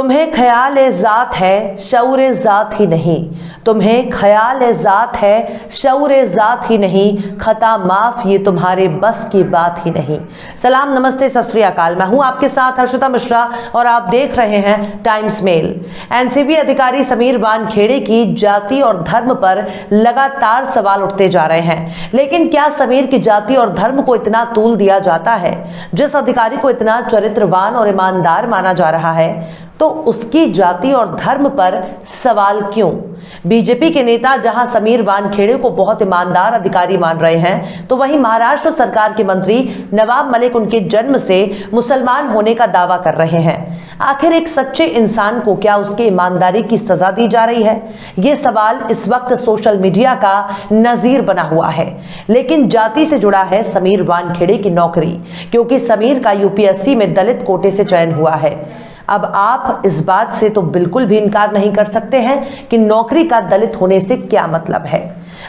तुम्हें ख्याल ए ज़ात है शऊर ए ज़ात ही नहीं, तुम्हें ख्याल ए ज़ात है शऊर ए ज़ात ही नहीं, खता माफ ये तुम्हारे बस की बात ही नहीं। सलाम, नमस्ते, सत श्री अकाल। मैं हूं आपके साथ हर्षिता मिश्रा और आप देख रहे हैं टाइम्स मेल। एनसीबी अधिकारी समीर वानखेड़े की जाति और धर्म पर लगातार सवाल उठते जा रहे हैं, लेकिन क्या समीर की जाति और धर्म को इतना तूल दिया जाता है? जिस अधिकारी को इतना चरित्रवान और ईमानदार माना जा रहा है, तो उसकी जाति और धर्म पर सवाल क्यों? बीजेपी के नेता जहां समीर वानखेड़े को बहुत ईमानदार अधिकारी मान रहे हैं, तो वहीं महाराष्ट्र सरकार के मंत्री नवाब मलिक उनके जन्म से मुसलमान होने का दावा कर रहे हैं। आखिर एक सच्चे इंसान को क्या उसके ईमानदारी की सजा दी जा रही है? ये सवाल इस वक्त सोशल मीडिया का नजीर बना हुआ है। लेकिन जाति से जुड़ा है समीर वानखेड़े की नौकरी, क्योंकि समीर का यूपीएससी में दलित कोटे से चयन हुआ है। अब आप इस बात से तो बिल्कुल भी इनकार नहीं कर सकते हैं कि नौकरी का दलित होने से क्या मतलब है।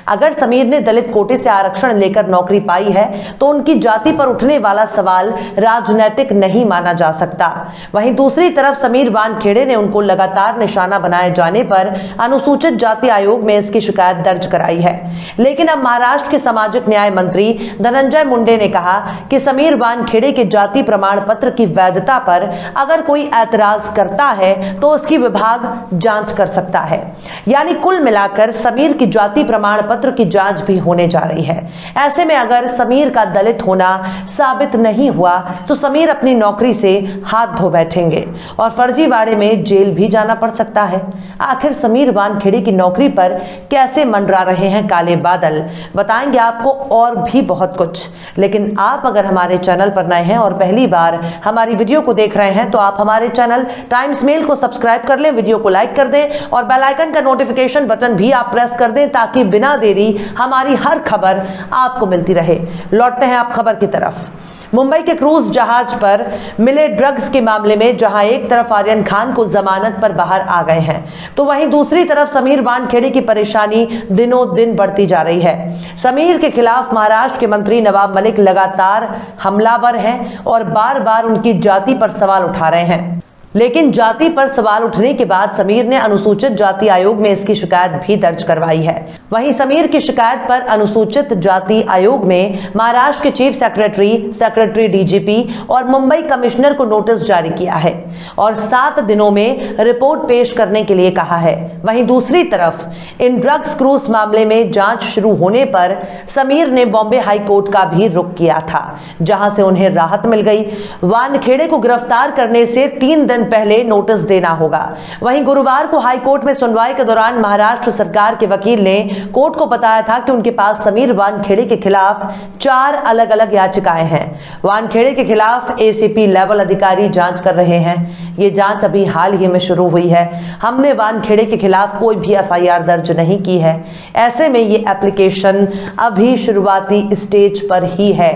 अगर समीर ने दलित कोटे से आरक्षण लेकर नौकरी पाई है, तो उनकी जाति पर उठने वाला सवाल राजनैतिक नहीं माना जा सकता। वहीं दूसरी तरफ समीर वानखेड़े ने उनको लगातार निशाना बनाए जाने पर अनुसूचित जाति आयोग में इसकी शिकायत दर्ज कराई है। लेकिन अब महाराष्ट्र के सामाजिक न्याय मंत्री धनंजय मुंडे ने कहा कि समीर वानखेड़े के जाति प्रमाण पत्र की वैधता पर अगर कोई ऐतराज करता है तो उसकी विभाग जांच कर सकता है। यानी कुल मिलाकर समीर की जाति प्रमाण पत्र की जांच भी होने जा रही है। ऐसे में अगर समीर का दलित होना साबित नहीं हुआ तो समीर अपनी नौकरी से हाथ धो बैठेंगे और फर्जीवाड़े में जेल भी जाना पड़ सकता है। आखिर समीर वानखेड़े की नौकरी पर कैसे मंडरा रहे हैं काले बादल, बताएंगे आपको और भी बहुत कुछ। लेकिन आप अगर हमारे चैनल पर नए हैं और पहली बार हमारी वीडियो को देख रहे हैं, तो आप हमारे चैनल टाइम्स मेल को सब्सक्राइब कर लें, वीडियो को लाइक कर दें और बेल आइकन का नोटिफिकेशन बटन भी आप प्रेस कर दें, ताकि बिना देरी हमारी हर खबर आपको मिलती रहे। लौटते हैं आप खबर की तरफ। मुंबई के क्रूज जहाज पर मिले ड्रग्स के मामले में जहां एक तरफ आर्यन खान को जमानत पर बाहर आ गए हैं, तो वहीं दूसरी तरफ समीर वानखेड़े की परेशानी दिनों दिन बढ़ती जा रही है। समीर के खिलाफ महाराष्ट्र के मंत्री नवाब मलिक लगातार हमलावर हैं और बार बार उनकी जाति पर सवाल उठा रहे हैं। लेकिन जाति पर सवाल उठने के बाद समीर ने अनुसूचित जाति आयोग में इसकी शिकायत भी दर्ज करवाई है। वहीं समीर की शिकायत पर अनुसूचित जाति आयोग में महाराष्ट्र के चीफ सेक्रेटरी डीजीपी और मुंबई कमिश्नर को नोटिस जारी किया है और 7 दिनों में रिपोर्ट पेश करने के लिए कहा है। वहीं दूसरी तरफ इन ड्रग्स क्रूज मामले में जांच शुरू होने पर समीर ने बॉम्बे हाई कोर्ट का भी रुख किया था, जहां से उन्हें राहत मिल गई। वानखेड़े को गिरफ्तार करने से 3 दिन पहले नोटिस देना होगा। वहीं गुरुवार को हाई कोर्ट में सुनवाई के दौरान महाराष्ट्र सरकार के वकील ने कोर्ट को बताया था कि उनके पास समीर वानखेड़े के खिलाफ 4 अलग अलग याचिकाएं हैं। वानखेड़े के खिलाफ एसीपी लेवल अधिकारी जांच कर रहे हैं। ये जांच अभी हाल ही में शुरू हुई है। हमने वानखेड़े के खिलाफ कोई भी एफआईआर दर्ज नहीं की है। ऐसे में ये एप्लीकेशन अभी शुरुआती स्टेज पर ही है।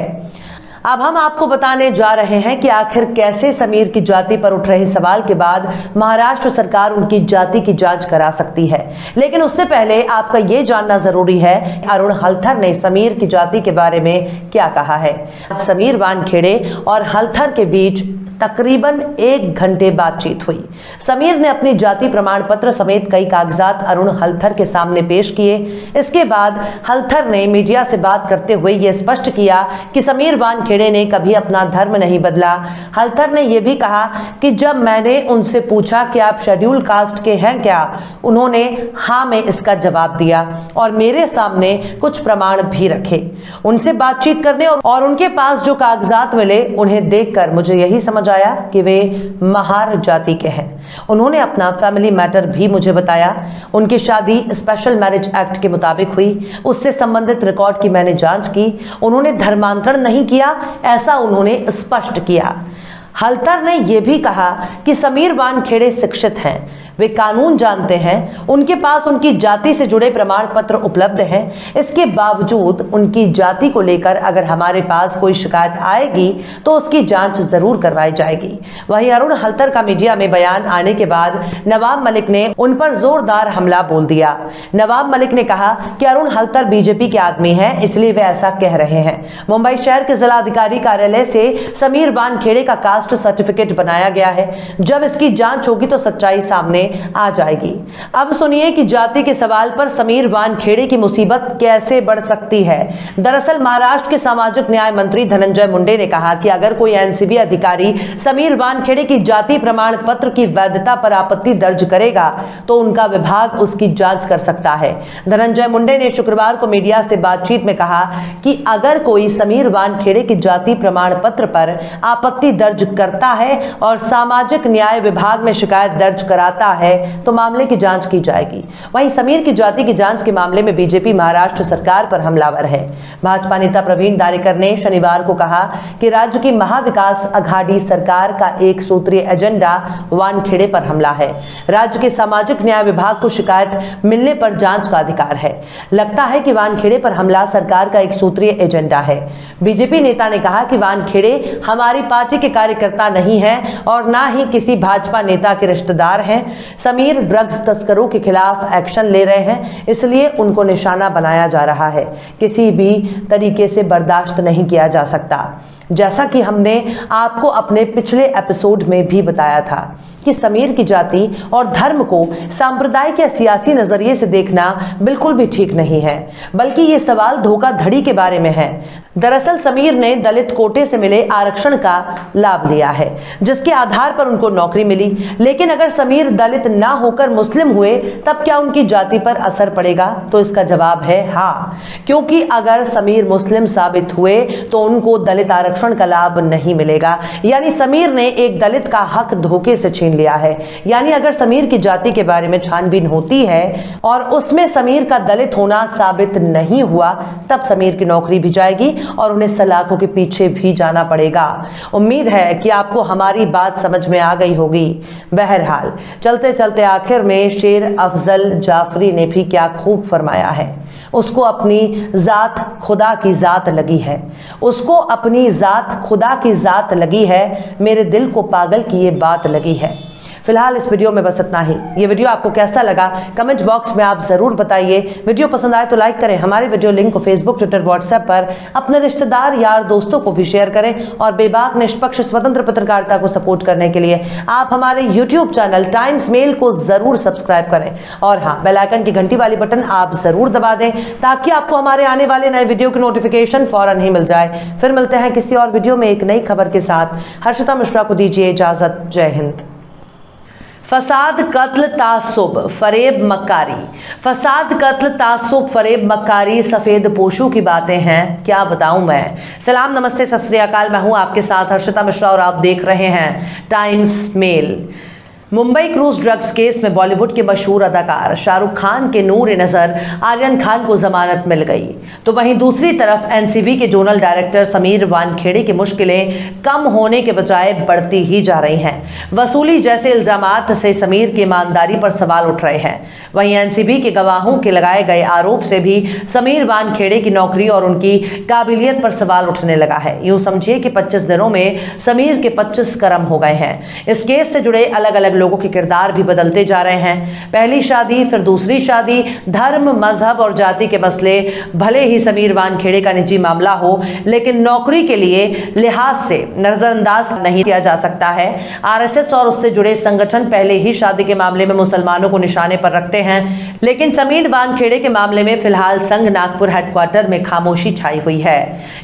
अब हम आपको बताने जा रहे हैं कि आखिर कैसे समीर की जाति पर उठ रहे सवाल के बाद महाराष्ट्र सरकार उनकी जाति की जांच करा सकती है। लेकिन उससे पहले आपका ये जानना जरूरी है अरुण हलथर ने समीर की जाति के बारे में क्या कहा है। समीर वानखेड़े और हलथर के बीच तकरीबन 1 घंटे बातचीत हुई। समीर ने अपनी जाति प्रमाण पत्र समेत कई कागजात अरुण हलथर के सामने पेश किए। इसके बाद हलथर ने मीडिया से बात करते हुए यह स्पष्ट किया कि समीर वानखेड़े ने कभी अपना धर्म नहीं बदला। हलथर ने यह भी कहा कि जब मैंने उनसे पूछा कि आप शेड्यूल कास्ट के हैं क्या, उन्होंने हाँ में इसका जवाब दिया और मेरे सामने कुछ प्रमाण भी रखे। उनसे बातचीत करने और उनके पास जो कागजात मिले उन्हें देखकर मुझे यही समझ आया कि वे महार जाति के हैं। उन्होंने अपना फैमिली मैटर भी मुझे बताया। उनकी शादी स्पेशल मैरिज एक्ट के मुताबिक हुई। उससे संबंधित रिकॉर्ड की मैंने जांच की। उन्होंने धर्मांतरण नहीं किया, ऐसा उन्होंने स्पष्ट किया। हलथर ने यह भी कहा कि समीर वानखेड़े शिक्षित हैं, वे कानून जानते हैं, उनके पास उनकी जाति से जुड़े प्रमाण पत्र उपलब्ध हैं। इसके बावजूद उनकी जाति को लेकर अगर हमारे पास कोई शिकायत आएगी तो उसकी जांच जरूर करवाई जाएगी। वहीं अरुण हलथर का मीडिया में बयान आने के बाद नवाब मलिक ने उन पर जोरदार हमला बोल दिया। नवाब मलिक ने कहा कि अरुण हलथर बीजेपी के आदमी हैं, इसलिए वे ऐसा कह रहे हैं। मुंबई शहर के जिला अधिकारी कार्यालय से समीर वानखेड़े का कास्ट कास्ट सर्टिफिकेट बनाया गया है। जब इसकी जांच होगी तो सच्चाई सामने आ जाएगी। अब सुनिए कि जाति के सवाल पर समीर वानखेड़े की मुसीबत कैसे बढ़ सकती है। दरअसल महाराष्ट्र के सामाजिक न्याय मंत्री धनंजय मुंडे ने कहा कि अगर कोई एनसीबी अधिकारी समीर वानखेड़े की जाति प्रमाण पत्र की वैधता पर आपत्ति दर्ज करेगा तो उनका विभाग उसकी जांच कर सकता है। धनंजय मुंडे ने शुक्रवार को मीडिया से बातचीत में कहा कि अगर कोई समीर वानखेड़े की जाति प्रमाण पत्र पर आपत्ति दर्ज करता है और सामाजिक न्याय विभाग में शिकायत दर्ज कराता है तो मामले की जांच की जाएगी। वहीं समीर की जाति की जांच के मामले में बीजेपी महाराष्ट्र सरकार पर हमलावर है। भाजपा नेता प्रवीण दारेकर ने शनिवार को कहा कि राज्य की महाविकास अघाड़ी सरकार का एक सूत्रीय एजेंडा वानखेड़े पर हमला है। राज्य के सामाजिक न्याय विभाग को शिकायत मिलने पर जांच का अधिकार है। लगता है कि वानखेड़े पर हमला सरकार का एक सूत्रीय एजेंडा है। बीजेपी नेता ने कहा कि वानखेड़े हमारी पार्टी के कार्यकर्ता नहीं है और ना ही किसी भाजपा नेता के रिश्तेदार हैं। समीर ड्रग्स तस्करों के खिलाफ एक्शन ले रहे हैं, इसलिए उनको निशाना बनाया जा रहा है। किसी भी तरीके से बर्दाश्त नहीं किया जा सकता। जैसा कि हमने आपको अपने पिछले एपिसोड में भी बताया था कि समीर की जाति और धर्म को सांप्रदायिक या सियासी नजरिए से देखना बिल्कुल भी ठीक नहीं है, बल्कि ये सवाल धोखाधड़ी के बारे में है। दरअसल समीर ने दलित कोटे से मिले आरक्षण का लाभ लिया है, जिसके आधार पर उनको नौकरी मिली। लेकिन अगर समीर दलित ना होकर मुस्लिम हुए तब क्या उनकी जाति पर असर पड़ेगा? तो इसका जवाब है हाँ, क्योंकि अगर समीर मुस्लिम साबित हुए तो उनको दलित आरक्षण का लाभ नहीं मिलेगा। यानी समीर ने एक दलित का हक धोखे से छीन लिया है। यानी अगर समीर की जाति के बारे में छानबीन होती है और उसमें समीर का दलित होना साबित नहीं हुआ तब समीर की नौकरी भी जाएगी और उन्हें सलाखों के पीछे भी जाना पड़ेगा। उम्मीद है कि आपको हमारी बात समझ में आ गई होगी। बहरहाल चलते चलते आखिर में शेर अफजल जाफरी ने भी क्या खूब फरमाया है। उसको अपनी जात खुदा की जात लगी है, उसको अपनी जात खुदा की जात लगी है, मेरे दिल को पागल की ये बात लगी है। फिलहाल इस वीडियो में बस इतना ही। ये वीडियो आपको कैसा लगा कमेंट बॉक्स में आप जरूर बताइए। वीडियो पसंद आए तो लाइक करें। हमारे वीडियो लिंक को फेसबुक, ट्विटर, व्हाट्सएप पर अपने रिश्तेदार, यार, दोस्तों को भी शेयर करें। और बेबाक, निष्पक्ष, स्वतंत्र पत्रकारिता को सपोर्ट करने के लिए आप हमारे यूट्यूब चैनल टाइम्स मेल को जरूर सब्सक्राइब करें। और हाँ, बेल आइकन की घंटी वाली बटन आप जरूर दबा दें ताकि आपको हमारे आने वाले नए वीडियो की नोटिफिकेशन फौरन ही मिल जाए। फिर मिलते हैं किसी और वीडियो में एक नई खबर के साथ। हर्षिता मिश्रा को दीजिए इजाजत। जय हिंद। फसाद, कत्ल, तासुब, फरेब, मक्कारी। फसाद, कत्ल, तासुब, फरेब, मक्कारी, सफेद पोशों की बातें हैं, क्या बताऊं मैं। सलाम, नमस्ते, सत श्री अकाल। मैं हूं आपके साथ हर्षिता मिश्रा और आप देख रहे हैं Times Mail. Mumbai cruise drugs case में बॉलीवुड के मशहूर अदाकार शाहरुख खान के नूर नजर आर्यन खान को जमानत मिल गई, तो वहीं दूसरी तरफ एनसीबी के जोनल डायरेक्टर समीर वानखेड़े की मुश्किलें कम होने के बजाय बढ़ती ही जा रही हैं। वसूली जैसे इल्जामात से समीर की ईमानदारी पर सवाल उठ रहे हैं। वहीं एनसीबी के गवाहों के लगाए गए आरोप से भी समीर वानखेड़े की नौकरी और उनकी काबिलियत पर सवाल उठने लगा है। यूं समझिए कि 25 दिनों में समीर के 25 कर्म हो गए हैं। इस केस से जुड़े अलग अलग लोगों के किरदार भी बदलते जा रहे हैं। पहली शादी, फिर दूसरी शादी, धर्म, मजहब और जाति के मसले भले ही समीर वानखेड़े का निजी मामला हो, लेकिन नौकरी के लिए लिहाज से नजरअंदाज नहीं किया जा सकता है। आरएसएस और उससे जुड़े संगठन पहले ही शादी के मामले में मुसलमानों को निशाने पर रखते हैं, लेकिन समीर वानखेड़े के मामले में फिलहाल संघ नागपुर हेडक्वार्टर में खामोशी छाई हुई है।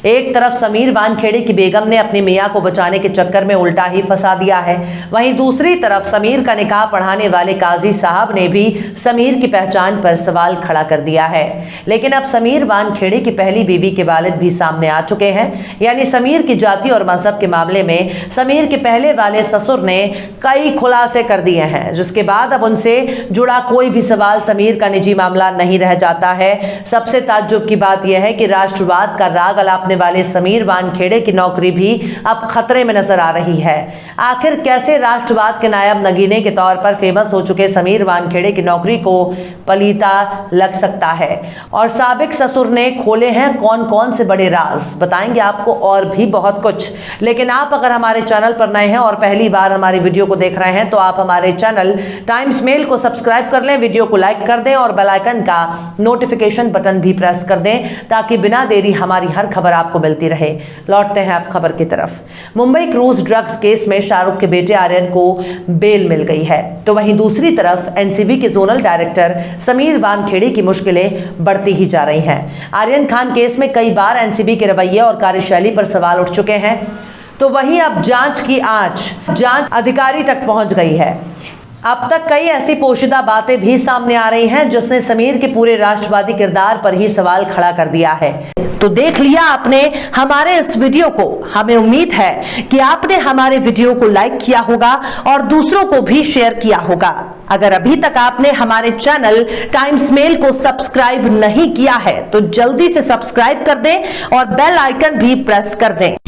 एक तरफ समीर वानखेड़े की बेगम ने अपनी मियां को बचाने के चक्कर में उल्टा ही फंसा दिया है, वहीं दूसरी तरफ समीर का निकाह पढ़ाने वाले काजी साहब ने भी समीर की पहचान पर सवाल खड़ा कर दिया है। लेकिन अब समीर वानखेड़े की पहली बीवी के वालिद भी सामने आ चुके हैं। यानी समीर की जाति और मजहब के मामले में समीर के पहले वाले ससुर ने कई खुलासे कर दिए हैं, जिसके बाद अब उनसे जुड़ा कोई भी सवाल समीर का निजी मामला नहीं रह जाता है। सबसे ताज्जुब की बात यह है कि राष्ट्रवाद का राग अलापने वाले समीर वानखेड़े की नौकरी भी अब खतरे में नजर आ रही है। आखिर कैसे राष्ट्रवाद के नायब नगीने के तौर पर फेमस हो चुके समीर वानखेड़े की नौकरी को पलीता लग सकता है और साबिक ससुर ने खोले हैं कौन कौन से बड़े राज, बताएंगे आपको और भी बहुत कुछ। लेकिन आप अगर हमारे चैनल पर नए हैं और पहली बार हमारी वीडियो को देख रहे हैं तो आप हमारे चैनल टाइम्स मेल को सब्सक्राइब कर लें, वीडियो को लाइक कर दें और बेल आइकन का नोटिफिकेशन बटन भी प्रेस कर दें ताकि बिना देरी हमारी हर खबर आपको मिलती रहे। लौटते हैं आप खबर की तरफ। मुंबई क्रूज ड्रग्स केस में शाहरुख के बेटे आर्यन को बेल मिल गई है, तो वहीं दूसरी तरफ एनसीबी के जोनल डायरेक्टर समीर वानखेड़े की मुश्किलें बढ़ती ही जा रही हैं। आर्यन खान केस में कई बार एनसीबी के रवैये और कार्यशैली पर सवाल उठ चुके हैं, तो वहीं अब जांच की जांच अधिकारी तक पहुंच गई है। अब तक कई ऐसी पोशीदा बातें भी सामने आ रही हैं जिसने समीर के पूरे राष्ट्रवादी किरदार पर ही सवाल खड़ा कर दिया है। तो देख लिया आपने हमारे इस वीडियो को, हमें उम्मीद है कि आपने हमारे वीडियो को लाइक किया होगा और दूसरों को भी शेयर किया होगा। अगर अभी तक आपने हमारे चैनल टाइम्स मेल को सब्सक्राइब नहीं किया है तो जल्दी से सब्सक्राइब कर दें और बेल आइकन भी प्रेस कर दें।